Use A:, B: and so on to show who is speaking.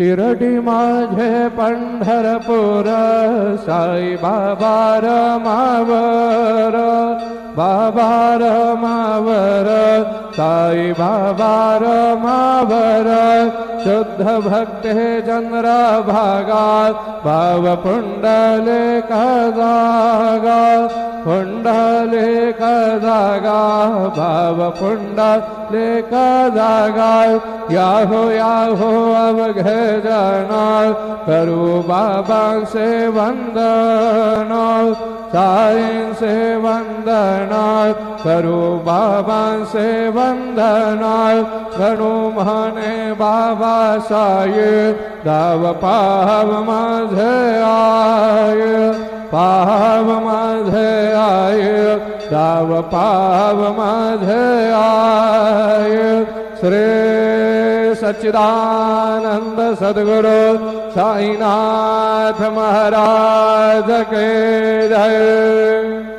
A: शिरडी माझे पंढरपूर साई बाबा रमावर बाबा रमावर साई बाबा रमावर शुद्ध भक्ते चंद्रभागा भाव पुंडलिक जागा पुंडलिक जागा भाव पुंडलिक जागा याहो याहो अवघे जना करू बाबा से वंदन साईं से वंदना करू बाबा से वंदना गणू म्हणे बाबा साये दाव पाव माझे आये पाव माझे आये दाव पाव माझे आये श्री सच्चिदानंद सद्गुरु साईनाथ महाराज के जय।